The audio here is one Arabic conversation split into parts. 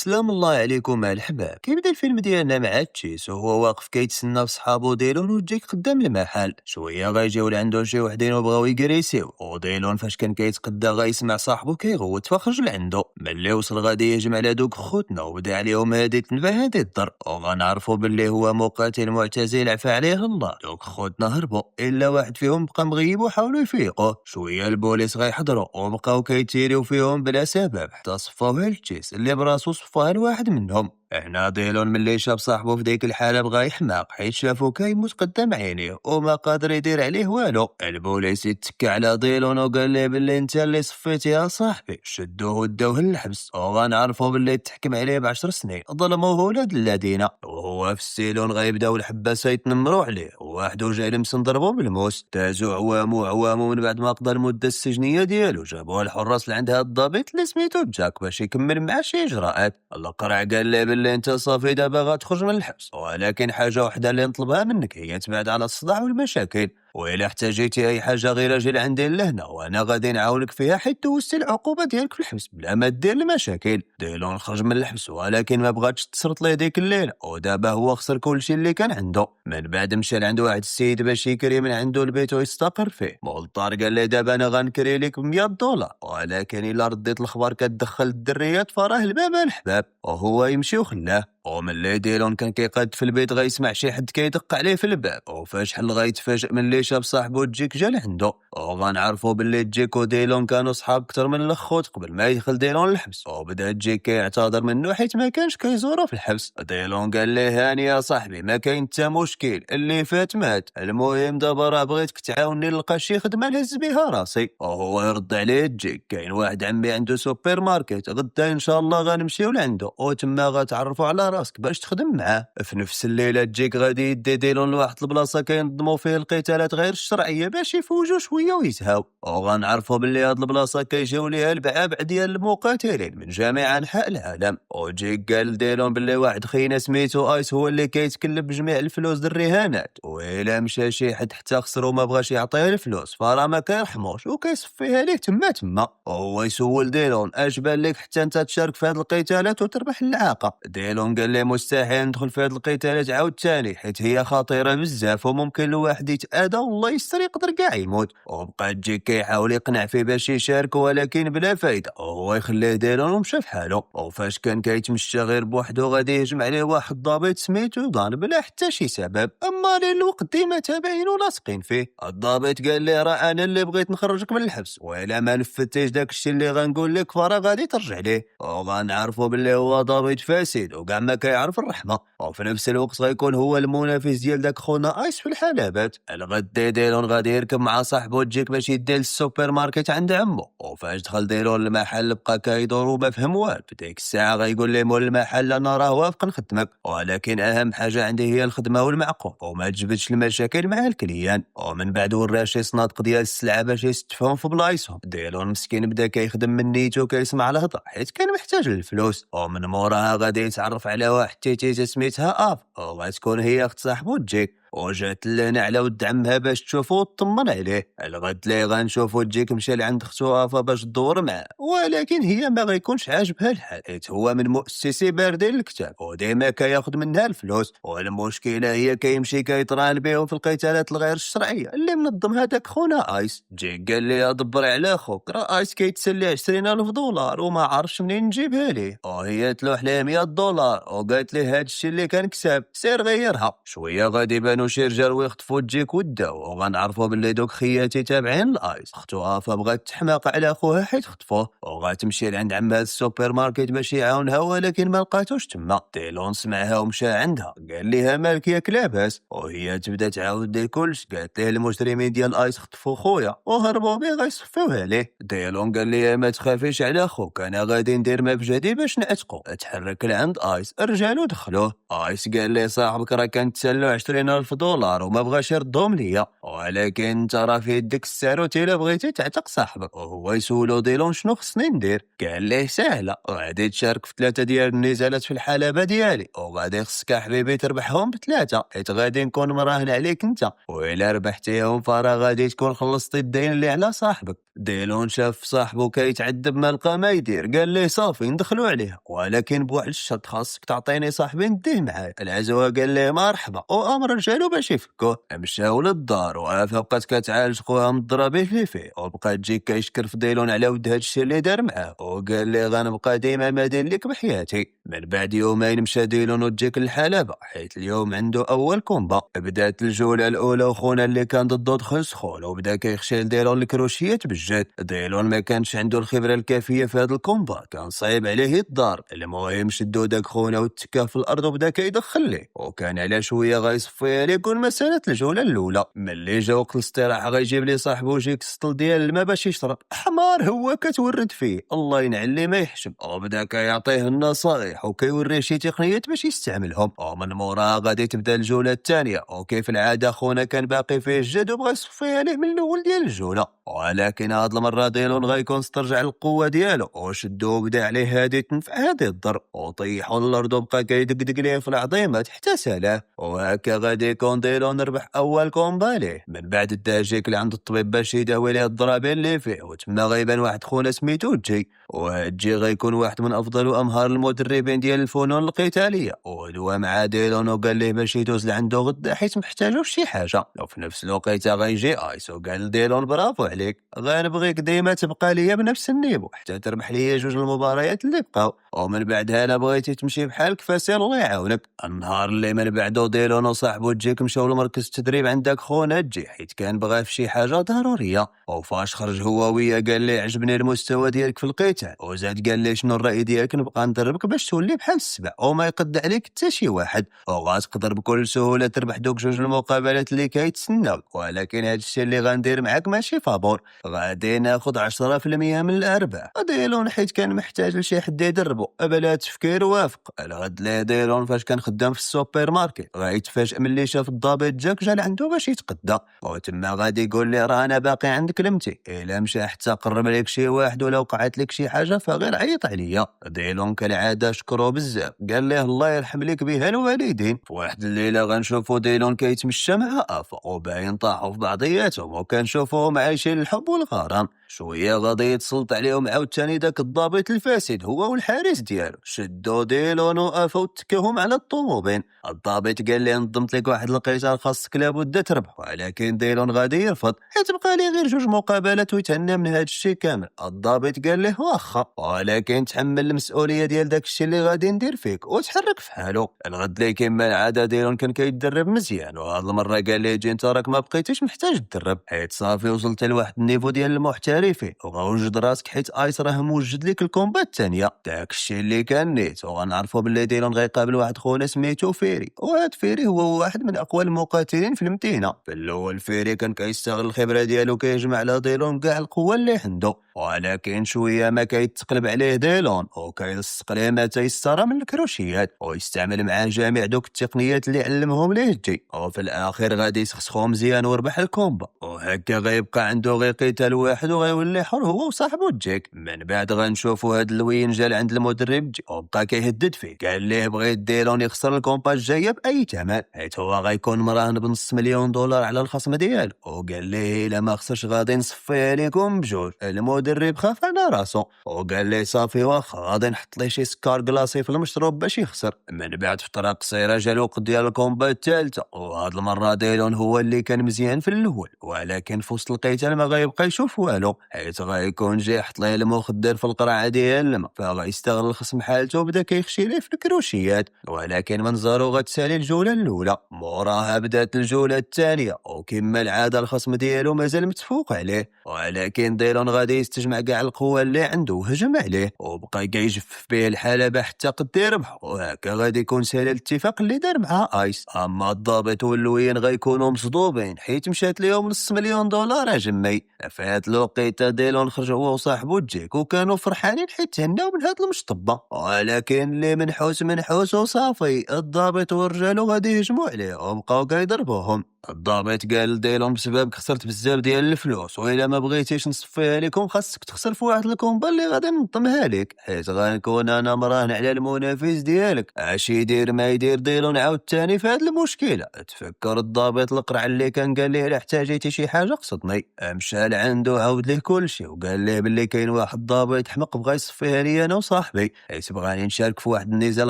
سلام الله عليكم مع الحباب. كيبدا الفيلم ديالنا مع تشيس وهو واقف كيتسنى في صحابو ديلون وجيك قدام المحل. شويه غيجيو لعندو شي وحدين وبغاو يكريسيو، وديلون فاش كان كيتقدا غيسمع صاحبو كيغوت فخرج لعندو. ملي وصل غادي يهجم على دوك خوتنا وبدا عليهم هادي التنبه هادي الضر، وغنعرفو باللي هو مقاتل معتزل عفا عليه الله. دوك خوتنا هربوا الا واحد فيهم بقى مغيب وحاولوا يفيقوه. شويه البوليس غيحضروا وبقاو كيتيريو فيهم بلا سبب حتى صفاوها لتشيس اللي براسو صفاها لواحد منهم. هنا ديلون ملي شاف صاحبو في ديك الحاله بغا يحماق حيت شافو كيموت قدام عينيه وما قادر يدير عليه والو. البوليس يتكى على ديلون وقال ليه بلي انت اللي صفيتي يا صاحبي. شدوه وداوه للحبس وغنعرفو بلي تحكم عليه ب10 سنين ظلموه ولاد الذين. وهو في السيلون غيبداو الحباسه يتنمروا عليه، واحد وجع لمس ضربو بالموس. دازو عوامو من بعد ما قضى المده السجنيه ديالو جابوه الحراس لعند هاد الضابط اللي سميتو جاك باش يكمل معاه شي اجراءات. القرع قال ليه بلي انت صافي دابا غتخرج من الحبس، ولكن حاجه وحده اللي نطلبها منك هي تبعد على الصداع والمشاكل، وإلا احتاجيتي اي حاجه غير اجي لعندي لهنا وانا غادي نعاونك فيها حيت دوزتي العقوبه ديالك في الحبس بلا ما دير المشاكل. ديلون خرج من الحبس ولكن ما بغاتش تسرط ليه ديك الليله، ودابا هو خسر كلشي اللي كان عنده. من بعد مشى لعند واحد السيد باش يكري من عنده البيت ويستقر فيه. مولطار قال له دابا انا غنكري لك ب$100، ولكن الا رديت الخبر كتدخل الدريات فراه الباب الحباب. وهو يمشي وخلاه. وملي ديلون كان كيقاد في البيت غيسمع شي حد كيدق عليه في الباب، وفاش حل غيتفاجئ ملي شاف صاحبو جيك جا لعندو. وغنعرفو باللي جيك وديلون كانوا صحاب كتر من الاخوت قبل ما يدخل ديلون الحبس. وبدا جيك كيعتذر منه حيت ما كانش كيزورو في الحبس. ديلون قال ليه هاني يا صاحبي ما كاين حتى مشكل، اللي فات مات، المهم دابا راه بغيتك تعاوني نلقى شي خدمه نهز بها راسي. وهو يرد عليه جيك كاين واحد عمي عنده سوبر ماركت، غدا ان شاء الله غنمشيو لعندو وتما غتعرفوا على راسك باش تخدم معاه. في نفس الليله جيك غادي يدي ديلون لواحد البلاصه كينظموا فيه القتالات غير الشرعيه باش يفوجوا شويه ويزهاو. وغنعرفوا باللي هاد البلاصه كيجيو ليها البعابع ديال المقاتلين من جميع انحاء العالم. وجيك قال لديلون باللي واحد خينا سميتو ايس هو اللي كيتكلف بجميع الفلوس د الرهانات، وإلا مشى شي حد حتى خسر وما بغاش يعطيه الفلوس فراه ما كيرحموش وكيصفيها ليه تما. وهو يسول ديلون اش بان لك حتى انت تشارك في هاد القتالات وتربح اللعاقه. ديلون قال ليه مستحيل ندخل في هاد القتالات عاوتاني حيت هي خطيره بزاف وممكن الواحد يتاذى والله يستر يقدر كاع يموت. وبقى جيك كيحاول يقنع فيه باش يشارك ولكن بلا فايده، وهو يخليه ديلون ومشى فحالو. وفاش كان كيتمشى غير بوحدو غادي يهجم عليه واحد الضابط سميتو دان بلا حتى شي سبب، اما لين الوقت ديما تابعين ولاصقين فيه. الضابط قال ليه راه انا اللي بغيت نخرجك من الحبس، والا ما نفذتيش داك الشيء اللي غنقول لك فراه غادي ترجع ليه. وغنعرفوا باللي هو ضابط فاسد وكاع ما كيعرف الرحمه، وفي نفس الوقت غيكون هو المنافس ديال داك خونا ايس في الحلبات. الغد ديلون غادي يركب مع صاحبو جيك باش يدي للسوبر ماركت عند عمو. وفاش دخل ديلون المحل بقى كيدور وما فهم والو. في ديك الساعه غيقول ليه مول المحل انا راه وافق نخدمك، ولكن اهم حاجه عندي هي الخدمه والمعقول وما تجبدش المشاكل مع الكليان. ومن بعد وراه شي صنادق ديال السلعه باش يستفهم في بلايصهم. ديلون مسكين بدا كيخدم من نيتو كيسمع الهضره حيت كان محتاج للفلوس. ومن موراها غادي يتعرف على واحد تيتيتا سميتها اف، وغتكون هي اخت صاحبو جيك، وجات لنا على ود عمها باش تشوفو وتطمن عليه. الغد لي غنشوفو جيك مشى لعند ختو افا باش تدور معاه، ولكن هي ما غيكونش عاجبها الحال حيت هو من مؤسسي باردين الكتاب وديما كياخد منها الفلوس. والمشكله هي كيمشي كيطران بهم في القتالات الغير الشرعيه اللي منظمها داك خونا ايس. جيك قال لي دبر على خوك، راه ايس كيتسلي 20,000 دولار وما عارفش منين نجيبها ليه. وهي تلوح ليه $100 وقالت ليه هادشي اللي كان كسب سير غيرها. شويه غادي يبانو شي رجال ويخطفوا جيك وداو، وغنعرفوا باللي دوك خياتي تابعين لايس. اختو افا بغات تحماق على خوها حيت خطفوه، وغتمشي لعند عمها السوبر ماركت باش يعاونها ولكن ما لقاتوش تما. ديلون سمعها ومشى عندها قال ليها مالك ياك لاباس، وهي تبدا تعاود ليه كلشي. قالت ليه المجرمين ديال ايس خطفوا خويا وهربوا بيه غيصفيوه ليه. ديلون قال ليها ما تخافيش على خوك، انا غادي ندير ما بجدي باش نعتقو. تحرك لعند ايس، رجالو دخلوه. ايس قال ليه صاحبك راه كان تسالو $20,000 10,000 دولار وما بغاش يردهم ليا، ولكن انت راه في يدك الساروت الا بغيتي تعتق صاحبك. وهو يسولو ديلون شنو خصني ندير، قال ليه ساهله، غادي تشارك في 3 ديال النزالات في الحلبه ديالي، وغادي خصك حبيبي تربحهم ب3 حيت غادي نكون مراهن عليك انت، وإلا ربحتيهم فراه غادي تكون خلصتي الدين اللي على صاحبك. ديلون شاف صاحبه كيتعذب ما لقى ما يدير، قال ليه صافي ندخلوا عليه، ولكن بواحد الشرط، خاصك تعطيني صاحبي نديه معايا. العزوه قال ليه مرحبا، وامر رجالو باش يفكوه. مشاو للدار وعافا بقات كتعالج خوها من الضرابيش اللي فيه، وبقى تجي كيشكر في ديلون على ود هادشي اللي دار معاه، وقال ليه غنبقى ديما مدين لك بحياتي. من بعد يومين مشى ديلون وجيك الحلبة حيت اليوم عنده اول كومبا. بدات الجوله الاولى وخونا اللي كان ضده دخل سخون، وبدا كيخشي لديلون الكروشيات بالجد. ديلون ما كانش عنده الخبره الكافيه في هذا الكومبا، كان صعيب عليه يتضارب. المهم شدو داك خونا وتكا في الارض وبدا كيدخل ليه، وكان على شويه غيصفيها ليه كل ما سالت الجوله الاولى. ملي جا وقت الاستراحه غيجيب ليه صاحبو جيك سطل ديال الماء باش يشرب، حمار هو كتورد فيه الله ينعل ما يحشم، وبدا كيعطيه النصائح وكيوريه شي تقنيات باش يستعملهم. ومن موراها غادي تبدا الجوله الثانيه، وكيف العاده خونا كان باقي فيه الجد وبغى يصفيها ليه من الاول ديال الجوله، ولكن هاد المره ديلون غيكون استرجع القوه ديالو وشدو بدا عليه هادي تنفع هادي الضر، وطيحو الارض وبقى كيدقدق ليه في العظيمات حتى سالاه. وهكا غادي يكون ديلون ربح اول كومبا ليه. من بعد دا جيك لعند الطبيب باش يداوي ليه الضربين اللي فيه، وتما غيبان واحد خونا سميتو جي، وهاد جي غيكون واحد من افضل وامهر المدربين ديال الفنون القتاليه، ودوا مع ديلون وقال ليه باش يدوز لعندو غدا حيت محتاجو في شي حاجه. وفي نفس الوقت غيجي ايس وقال لديلون برافو عليك، غنبغيك ديما تبقى ليا بنفس النيفو حتى تربح ليا 2 المباريات اللي بقاو، ومن بعدها الا بغيتي تمشي بحالك فسير الله يعاونك. النهار اللي من بعدو ديلون وصاحبو جيك مشاو لمركز التدريب عندك خونا جي حيت كان بغاه في شي حاجه ضروريه. وفاش خرج هو ويا قال ليه عجبني المستوى ديالك في القتال، وزاد قال ليه شنو الراي ديالك نبقى ندربك باش تولي بحال السبع وما يقد عليك حتى شي واحد، وغتقدر بكل سهوله تربح دوك 2 المقابلات اللي كيتسناو. ولكن هاد الشيء اللي غندير معاك ماشي فابور، غادي ناخذ 10% من الارباح. ديلون حيت كان محتاج لشي حد يدربو بلا تفكير وافق. الغد ليه ديلون فاش كان خدام في السوبر ماركت غيتفاجئ ملي شاف الضابط جاك جا لعندو باش يتقدى، وتما غادي يقول ليه راه انا باقي عند كلمتي، الا مشى حتى قرب لك شي واحد ولا وقعت لك شي حاجه فغير عيط عليا. ديلون كالعاده شكرو بزاف، قال ليه الله يرحم لك بها الوالدين. في واحد الليله غنشوفو ديلون كيتمشى مع افا وباين طاحوا في بعضياتهم، وكنشوفوهم عايشين الحب والغرام. شويه غادي يتسلط عليهم عاوتاني داك الضابط الفاسد هو والحارس ديالو، شدو ديلون وافا وتكاهم على الطوموبيل. الضابط قال ليه نظمت لك واحد القتال خاصك لابد تربح، ولكن ديلون غادي يرفض حيت بقى ليه غير 2 مقابلات ويتهنى من هاد الشيء كامل. الضابط قال له واخا، ولكن تحمل المسؤوليه ديال داك الشيء اللي غادي ندير فيك وتحرك في حالو. الغد لي كما العاده ديلون كان كيتدرب مزيان، وهاد المره قال ليه جي انت راك ما بقيتيش محتاج تدرب حيت صافي وصلت لواحد النيفو ديال المحترفين، وغوجد راسك حيت ايس راه موجد لك الكومبا الثانيه. داك الشيء اللي كان نيت، وغنعرفوا باللي ديلون غيقابل واحد خونا سميتو فيري، وهاد فيري هو واحد من اقوى المقاتلين في المدينه. في الاول فيري كان كيستغل الخبره ديالو كيجمع على ديلون كاع القوه اللي عنده، ولكن شويه ما كيتقلب عليه ديلون وكيلصق ليه ما تيسر من الكروشيات، ويستعمل معاه جميع دوك التقنيات اللي علمهم ليه جي، وفي الاخير غادي يسخسخو مزيان وربح الكومبا. وهكا غيبقى عنده غير قتال واحد وغيولي حر هو وصاحبو جيك. من بعد غنشوفوا هاد الوين جا عند المدرب جي وبقى كيهدد فيه، قال ليه بغيت ديلون يخسر الكومبا الجايه باي ثمن حيت هو غيكون مراهن بنص مليون دولار على الخصم ديالو، وقال ليه الا ما خسرش غادي نصفيها لكم بجوج. المدرب خاف على راسو وقال ليه صافي واخا غادي نحط ليه شي سكر كلاصي في المشروب باش يخسر. من بعد فتره قصيره جا الوقت ديال الكومبا الثالثه، وهاد المره ديلون هو اللي كان مزيان في الاول، ولكن في وسط القتال ما غيبقى يشوف والو حيت غيكون جاي حط ليه المخدر في القرعه ديال الماء، فغيستغل الخصم حالته وبدا كيخشي ليه في الكروشيات. ولكن منظرو غتسالي الجوله الاولى، موراها بدات الجوله الثانيه، وكما العاده الخصم ديالو مازال متفوق عليه، ولكن ديلون غادي استجمع كاع القوة اللي عنده وهجم عليه وبقى كيجفف به الحلبة حتى قد يربح، وهكا غادي يكون سهل الاتفاق اللي دار مع ايس. اما الضابط واللوين غيكونوا مصدوبين حيت مشات ليهم نص مليون دولار اجمي. في هاد الوقيته ديلون خرج هو وصاحبو جيك وكانوا فرحانين حيت تهناو من هاد المشطبة، ولكن اللي منحوس وصافي الضابط ورجالو غادي يهجموا عليه وبقاو كيضربوهم. الضابط قال لديلون بسببك خسرت بزاف ديال الفلوس، وإلا ما بغيتيش نصفيها لكم خاصك تخسر في واحد الكومبا اللي غادي ننظمها لك، حيت غنكون انا مراهن على المنافس ديالك. اش يدير ما يدير ديلون عاود تاني في هاد المشكله. تفكر الضابط القرع اللي كان قال ليه الا احتاجيتي شي حاجه قصدني، مشى لعندو عاود ليه كلشي وقال ليه باللي كاين واحد ضابط حمق بغا يصفيها لي انا وصاحبي حيت بغاني نشارك في واحد النزال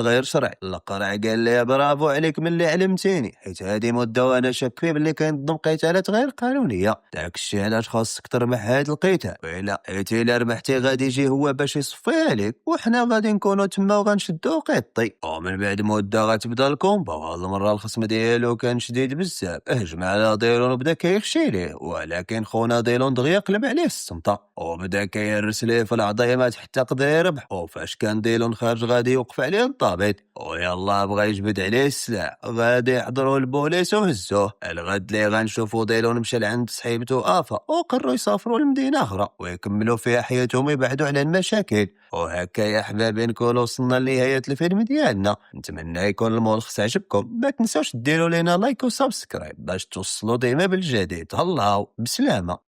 غير شرعي. القرع قال ليه برافو عليك من اللي علمتيني، حيت هادي مده وانا شاك فيه باللي كينظم قتالات غير قانونيه. داكشي علاش خاصك تربح هاد القتال، وإلا حيت الا ربحتي غادي يجي هو باش يصفيها لك وحنا غادي نكونوا تما وغنشدو قطي. ومن بعد مده غتبدا الكومبا، وهاد المره الخصم ديالو كان شديد بزاف، هجم على ديلون وبدا كيخشي ليه، ولكن خونا ديلون دغيا قلب عليه السمطه وبدا كيهرس ليه في العظيمات حتى قدر يربح. وفاش كان ديلون خارج غادي يوقف عليه الضابط ويلا بغا يجبد عليه السلاح، غادي يحضروا البوليس وهزوه. الغد اللي غنشوفوا ديلون مشى لعند صحيبته افا وقرروا يسافروا لمدينه اخرى ويكملوا فيها حياتهم ويبعدوا على المشاكل. وهكا يا احبابي نكونوا وصلنا لنهايه الفيلم ديالنا. نتمنى يكون الملخص عجبكم، ما تنساوش ديروا لنا لايك وسبسكرايب باش توصلوا ديما بالجديد. الله بسلامه.